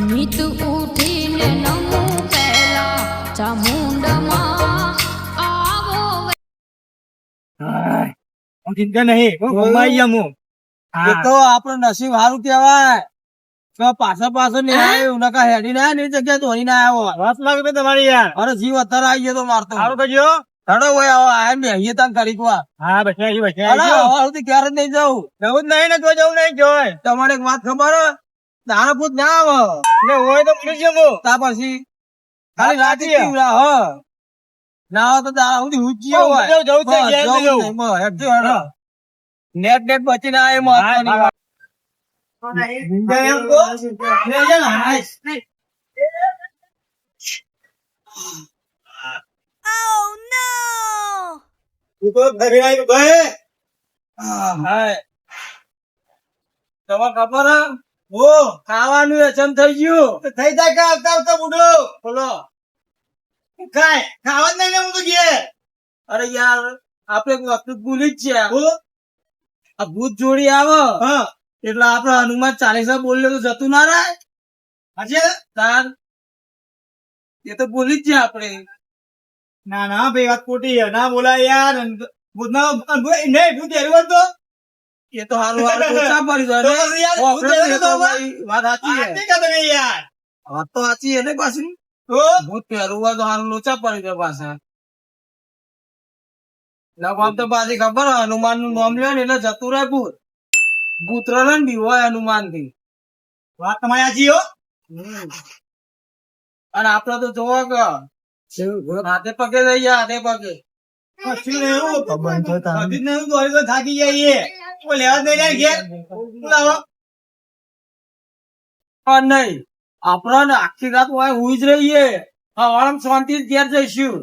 નીત ઉઠીને નમું પહેલા ચામુંડમાં આવો. હું ચિંતા નહીં ગમાઈ ગયા હું. એ તો આપણું નસીબ સારું કેવાય પાછળ ને આવ્યો નકા હેડી ના ની જગ્યાએ ધોની ના આવ્યો. વાત લાગે બે તમારી યાર. અરે જીવ અત્યારે આવી ગયો તો મારતો સારું કરજો. હેડો ભાઈ આવો આયા ને અહીંયા તાન કરી વા. હા બસ અહીં બસ અરે હવે સુધી ક્યારે જ નહીં જવું. જવું જ નહીં ને તો જવું નહીં જોય. તમારે એક વાત ખબર હે? દાણા પૂત ના આવે ને હોય તો પૂછી જમો. તા પછી ખાલી રાતે પીવડા હ ના આવે તો દાણા સુધી હુજી હોય. જવું છે ઘેર જવું. હેડજો હેડો. નેટ બચીને આવે મહત્વની વાત. તમારે ખબર હે ખાવાનું એચમ થઈ ગયું થઈ જાય કે આવતા આવતા બુડો બોલો ખાય ખાવા જ નહીં ને હું તો ઘેર. અરે યાર આપડે એક વસ્તુ ભૂલી જ છે આ ભૂત જોડી આવે હા એટલે આપડે હનુમાન ચાલીસા બોલીએ તો જતું ના રહે હજી તાર એ તો ભૂલી જ છે આપડે ના ના ભાઈ વાત ખોટી છે. ના બોલાય યાર. ભૂતના નહીં ભૂત એરવા તો એ તો હારું હારું ઓછા પડી જાય તો ને. પછી યાર ઓ, ભૂત આપણે એરવા તો તો ભાઈ વાત સાચી આ છે નહીં કહેતો નહીં યાર. વાત તો સાચી છે ને પાછી તો ભૂત પહેરવા તો હારું લોચા પડી જાય પાછા આમ તો પાછી ખબર હનુમાન નું નામ લે ને એટલે જતું રહે ભૂત ભૂત ને બીવાય હનુમાન થી વાત તમારી સાચી હો. અને આપડે તો જોવો કે હાથે પગે લઈ જાય હાથે પગે કશું નહીં એવું. કદી જ નહીં દોડી તો થાકી જઈએ. કોઈ લેવા જ નહીં જાય ઘેર. બોલાવો. પણ નહીં આપડે ને આખી રાત હોય હુઈ જ રહીએ હવાળામાં શાંતિ ઘેર જઈશું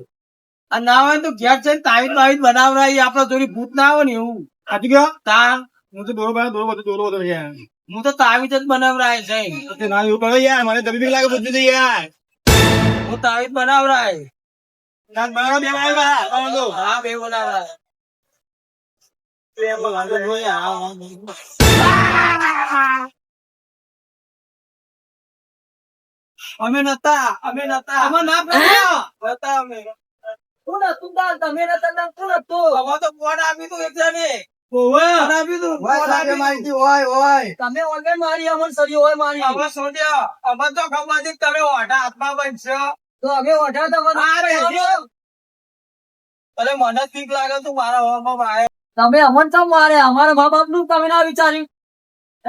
અને ના હોય તો ઘેર જઈને તાવીજ બનાવરાઈએ આપડે થોડી ભૂત ના આવે ને એવું સાચું કહો. તા હું તો દોરો બધો યાર. હું તો તાવીજ જ બનાવરાય છે ના એવું કરો યાર. મને તબી બીક લાગે બધું યાર. હું તાવીજ બનાવરાય કાલ બરાબર બે વાગ્યા હા બે બનાવરાય અમે નતા અમે ના હતા અમે તું નતું તાર તમે નતા તાર તું નતું હવે તો ફોન આપી તું એક જણે ફોન આપી તું તમે ઓર્ગન મારી અમર સરી હોય મારી હવે સોડ્યા અમર તો ખબર છે તમે ઓઢા હાથમાં બનશો તો અમે ઓઢા તમને અરે મને ઠીક લાગે તું મારા હોરમાં મારે તમે અમર ચમ મારે અમારા મા બાપ નું તમે ના વિચાર્યું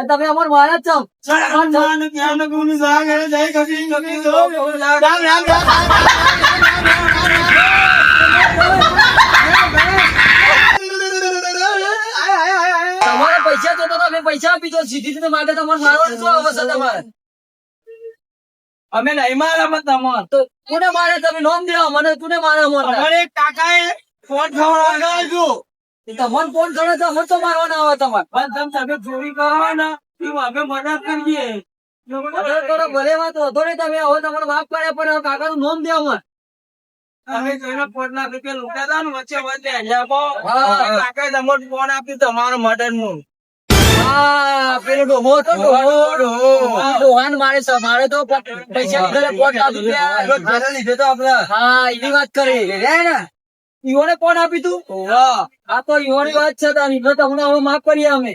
તમે અમર મારે ચમ તમારે પૈસા તો તમે પૈસા આપી દો સીધી રીતે માટે તમારે મારવાનું શું આવશે તમારે અમે નહીં મારા તમારે તો કોને મારે તમે નોમ દેવા મને કોને મારે અમારે કાકાએ ફોન ખવડાવ્યો તમને ફોન કરે તો અમે તો મારવાના આવે તમારે પણ તમે ચોરી કરવાના અમે મદદ કરીએ મદદ કરો ભલે વાત હતો ને તમે હવે તમારે માફ કરે પણ કાકા નું નોમ દેવા અમે જોઈને 5 લાખ રૂપિયા લૂંટાતા ને વચ્ચે વચ્ચે કાકાએ તમને ફોન આપ્યું તમારા મદદ નું પેલો ડોમો હતો ડોહાન મારે મારે તો પૈસા લીધે તો આપડે હા એની વાત કરી ને ઈવોને કોણ આપી તું આ તો ઈવોની વાત છે તારી તમને હવે માફ કરીએ અમે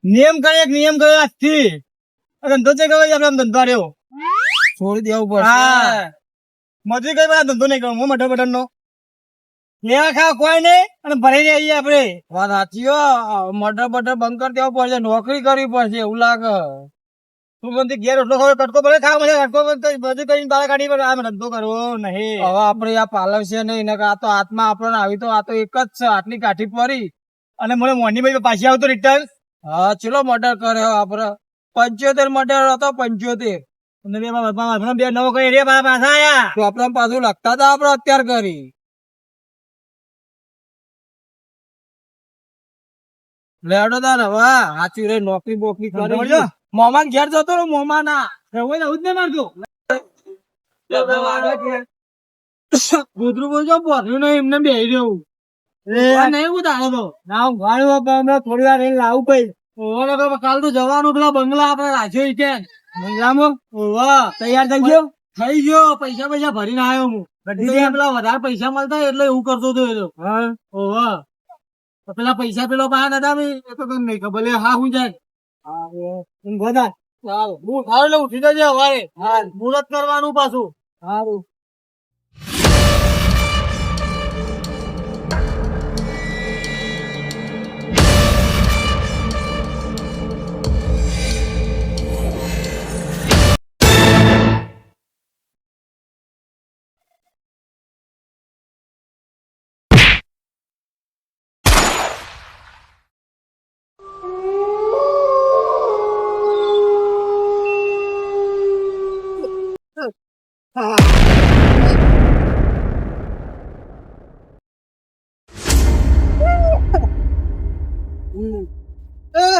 નિયમ કરે નિયમ કરે આજથી ધંધો છે કહેવાય આપડે ધંધો રહ્યો છોડી દેવું પડશે મજૂરી કઈ બધા ધંધો નહીં કરું હું મટર બટર નો લેવા ખાવા કોઈ નહીં અને ભરી જઈએ આપડે વાત સાચી હો મટર બટર બંધ કરી દેવું પડશે નોકરી કરવી પડશે એવું લાગે તું મને ઘેર રોટલો ખાવ કટકો પડે ખાવા મને કટકો બધું કરીને બહાર કાઢી પડે આમ ધંધો કરવો નહીં હવે આપડે આ પાલવ છે નહીં આ તો હાથમાં આપણને આવી તો આ તો એક જ છે આટલી કાઠી પડી અને મને મોની ભાઈ પાછી આવતો રિટર્ન હા ચલો મર્ડર કરે આપડે 75 મર્ડર હતો 75 બે નવો કઈ રે પાછા આયા તો આપડે પાછું લખતા હતા આપડે અત્યાર કરી લેડો તા ને હવે સાચી રે નોકરી બોકરી કરી મોમાં ઘેર જતો રહો મોમાં ના એવું જ ને મારતું ગોદરું બોલજો પોધરું નહીં એમને બેહી રહ્યું નહીં ઉતારો તો ના વાળું થોડી વાર એને લાવું કઈ કાલ તો જવાનું પેલા બંગલા આપડે રાખ્યો છે બંગલામાં તૈયાર થઈ ગયો પૈસા ભરીને આવ્યો હું પેલા વધારે પૈસા મળતા એટલે એવું કરતો હતો એ તો પેલા પૈસા પેલો બહાર નતા એ તો તમને નહીં ખબર હા હું જાય હું ખાવ એટલે ઉઠી જજે હવારે મુહૂર્ત કરવાનું પાછું સારું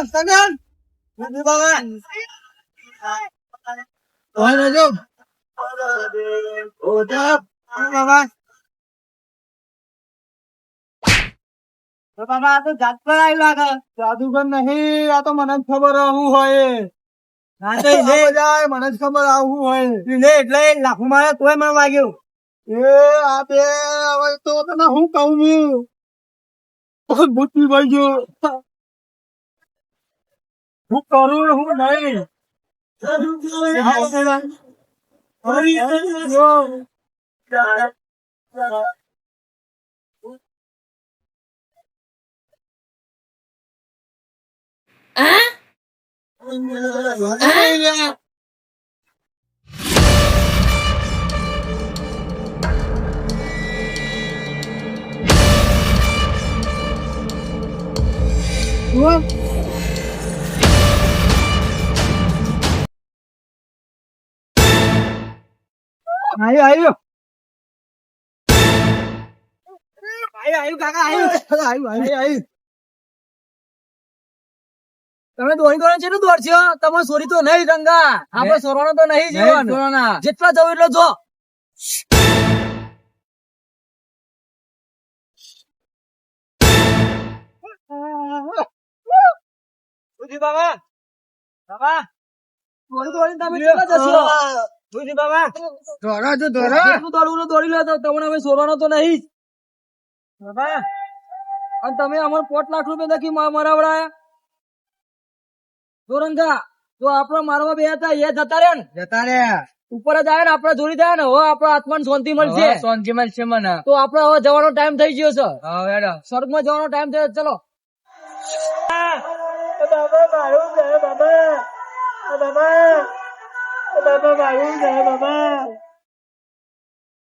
સગન બાબા આ તો જાત પર આવી લાગે જાદુગર નહીં આ તો મને જ ખબર હું હોય મને જ ખબર આવું હોય એટલે લાખું મારે તોય મને વાગ્યું આ બે હવે તો તને હું કહું હું બુદ્ધિ ભાઈ ગયો હું કરું હું નહીં આવ્યું કાકા આવ્યું તમે દોડી દોડી છે દોડ છો તમે સોરી તો નહીં ગંગા આપડે સોરવાનો તો નહીં જીવવાનું જેટલા જવું એટલો જો બાબા બાબા દોડી દોડી તમે કેટલા જશો બાબા દોડી લો તમને હવે સોરવાનો તો નહીં બાબા અને તમે અમારે 5 લાખ રૂપિયા દખી મરાવડાયા દોરંગા જો આપડે મારવા બે હતા એ જતા રહ્યા ઉપર જ આવે ને આપડે જોડી થાય ને હવે આપડા આત્માને શાંતિ મળશે મને તો આપડે હવે જવાનો ટાઈમ થઈ ગયો છે સ્વર્ગ માં જવાનો ટાઈમ થયો ચલો બાબા મારું બાબા બાબા બાબા મારું બાબા